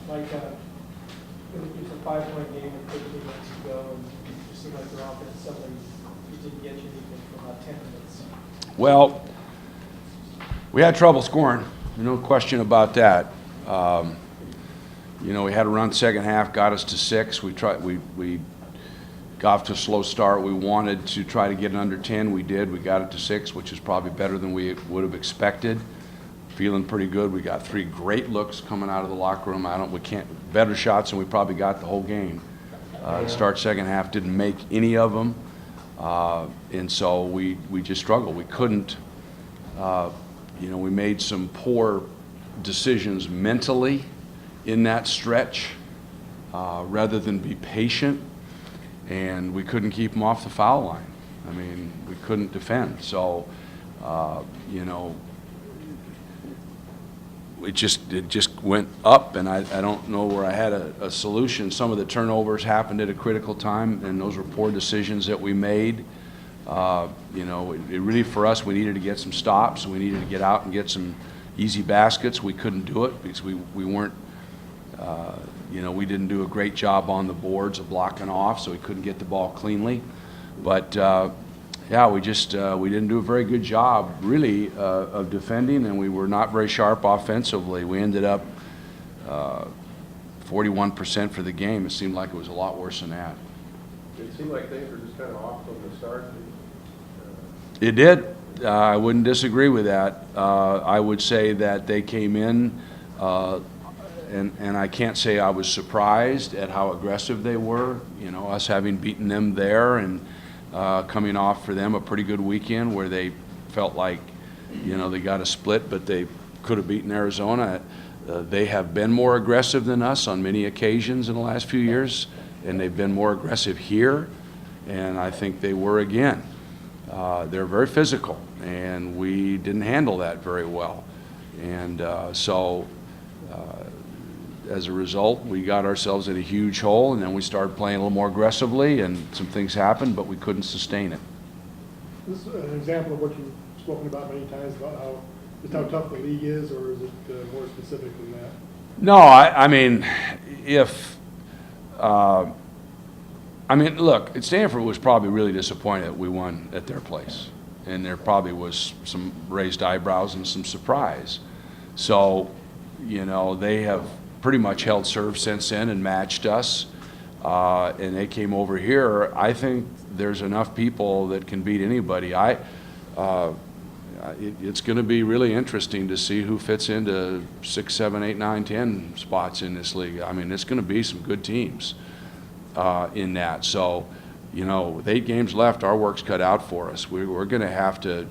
Like, it was a 5-point game with 13 minutes to go, and it just seemed like your offense suddenly just didn't get you anything for about 10 minutes. Well, we had trouble scoring. No question about that. You know, we had a run second half, got us to 6. We got off to a slow start. We wanted to try to get it under 10. We did. We got it to 6, which is probably better than we would have expected. Feeling pretty good. We got 3 great looks coming out of the locker room. Better shots than we probably got the whole game. The start second half didn't make any of them, and so we just struggled. We couldn't. You know, we made some poor decisions mentally in that stretch, rather than be patient, and we couldn't keep them off the foul line. I mean, we couldn't defend. So, you know, it just went up, and I don't know where I had a solution. Some of the turnovers happened at a critical time, and those were poor decisions that we made. You know, it really, for us, we needed to get some stops. We needed to get out and get some easy baskets. We couldn't do it because we weren't, you know, we didn't do a great job on the boards of blocking off, so we couldn't get the ball cleanly. But yeah, we didn't do a very good job, really, of defending, and we were not very sharp offensively. We ended up 41% for the game. It seemed like it was a lot worse than that. It seemed like things were just kind of off from the start. It did. I wouldn't disagree with that. I would say that they came in, and I can't say I was surprised at how aggressive they were. You know, us having beaten them there and coming off for them a pretty good weekend where they felt like, you know, they got a split, but they could have beaten Arizona. They have been more aggressive than us on many occasions in the last few years, and they've been more aggressive here, and I think they were again. They're very physical, and we didn't handle that very well. And so as a result, we got ourselves in a huge hole, and then we started playing a little more aggressively, and some things happened, but we couldn't sustain it. This is an example of what you've spoken about many times, about how tough the league is, or is it more specific than that? No, I mean, I mean, look, Stanford was probably really disappointed that we won at their place, and there probably was some raised eyebrows and some surprise. So, you know, they have pretty much held serve since then and matched us, and they came over here. I think there's enough people that can beat anybody. It's going to be really interesting to see who fits into 6, 7, 8, 9, 10 spots in this league. I mean, it's going to be some good teams in that. So, you know, with 8 games left, our work's cut out for us. We're going to have to,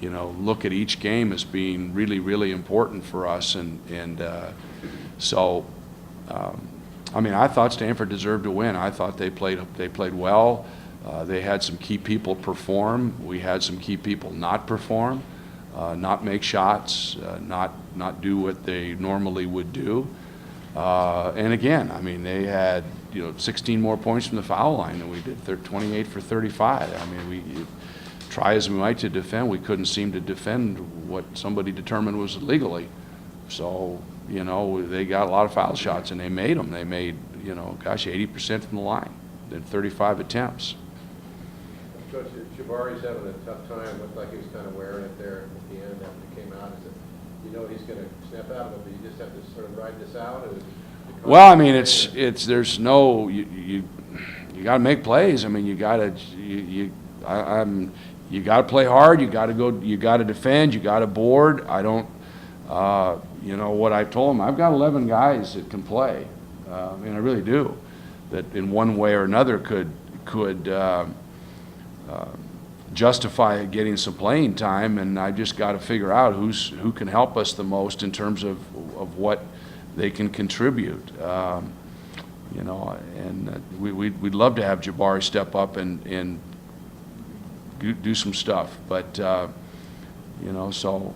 you know, look at each game as being really, really important for us. And so, I mean, I thought Stanford deserved to win. I thought they played well. They had some key people perform. We had some key people not perform, not make shots, not do what they normally would do. And again, I mean, they had, you know, 16 more points from the foul line than we did. They're 28 for 35. I mean, we try as we might to defend, we couldn't seem to defend what somebody determined was illegally. So, you know, they got a lot of foul shots, and they made them. They made, you know, gosh, 80% from the line, then 35 attempts. Coach, Jabari's having a tough time. Looked like he was kind of wearing it there at the end after he came out. Is it, you know, he's going to snap out of it, but you just have to sort of ride this out? Well, I mean, there's no, you got to make plays. I mean, you got to play hard. You got to go. You got to defend. You got to board. I don't. You know what I told him? I've got 11 guys that can play, and I really do. That in one way or another could justify getting some playing time, and I just got to figure out who can help us the most in terms of what they can contribute. You know, and we'd love to have Jabari step up and do some stuff, but you know, so.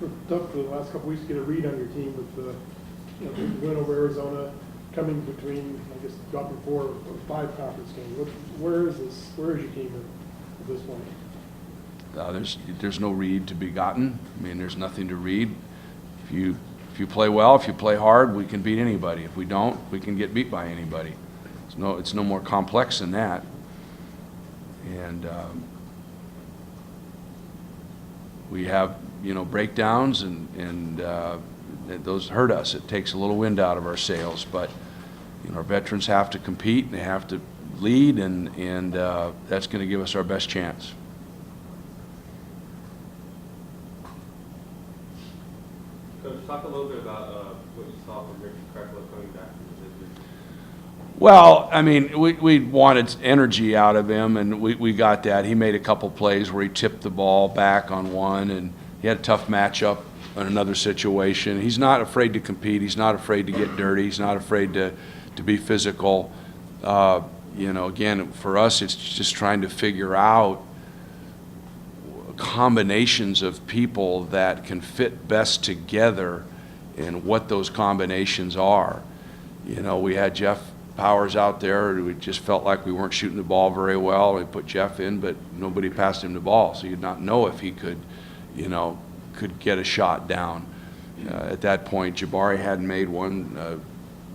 It's tough for the last couple weeks to get a read on your team with the, you know, the win over Arizona, coming between, I guess, dropping 4 or 5 conference games. Where is your team at this point? There's no read to be gotten. I mean, there's nothing to read. if you play well, if you play hard, we can beat anybody. If we don't, we can get beat by anybody. It's no more complex than that. And we have, breakdowns, and those hurt us. It takes a little wind out of our sails, but our veterans have to compete, and they have to lead, and that's going to give us our best chance. Coach, talk a little bit about what you saw from Richard Kreckler coming back from his injury. Well, I mean, we wanted energy out of him, and we got that. He made a couple plays where he tipped the ball back on one, and he had a tough matchup in another situation. He's not afraid to compete. He's not afraid to get dirty. He's not afraid to be physical. Again, for us, it's just trying to figure out combinations of people that can fit best together and what those combinations are. We had Jeff Powers out there. We just felt like we weren't shooting the ball very well. We put Jeff in, but nobody passed him the ball, so you'd not know if he could get a shot down. At that point, Jabari hadn't made one.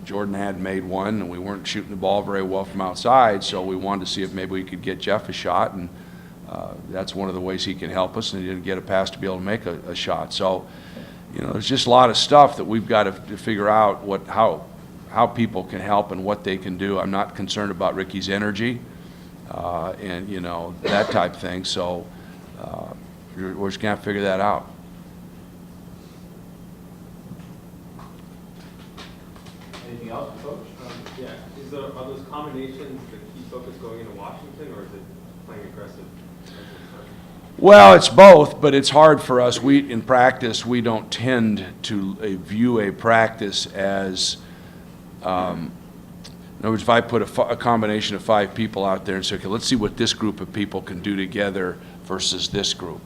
Jordan hadn't made one, and we weren't shooting the ball very well from outside, so we wanted to see if maybe we could get Jeff a shot, and that's one of the ways he can help us, and he didn't get a pass to be able to make a shot. So, there's just a lot of stuff that we've got to figure out how people can help and what they can do. I'm not concerned about Ricky's energy and, that type of thing, so we're just going to figure that out. Anything else, Coach? Yeah. Are those combinations the key focus going into Washington, or is it playing aggressive? Well, it's both, but it's hard for us. In practice, we don't tend to view a practice as, in other words, if I put a combination of 5 people out there and say, okay, let's see what this group of people can do together versus this group.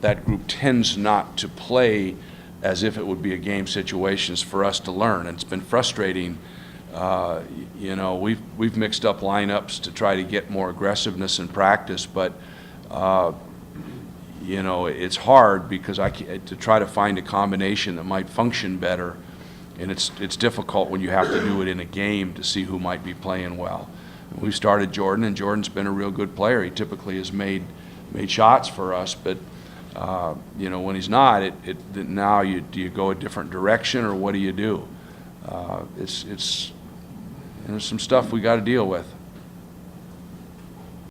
That group tends not to play as if it would be a game situations for us to learn. And it's been frustrating. We've mixed up lineups to try to get more aggressiveness in practice, but it's hard because to try to find a combination that might function better, and it's difficult when you have to do it in a game to see who might be playing well. We started Jordan, and Jordan's been a real good player. He typically has made shots for us, but when he's not, now do you go a different direction, or what do you do? There's some stuff we got to deal with.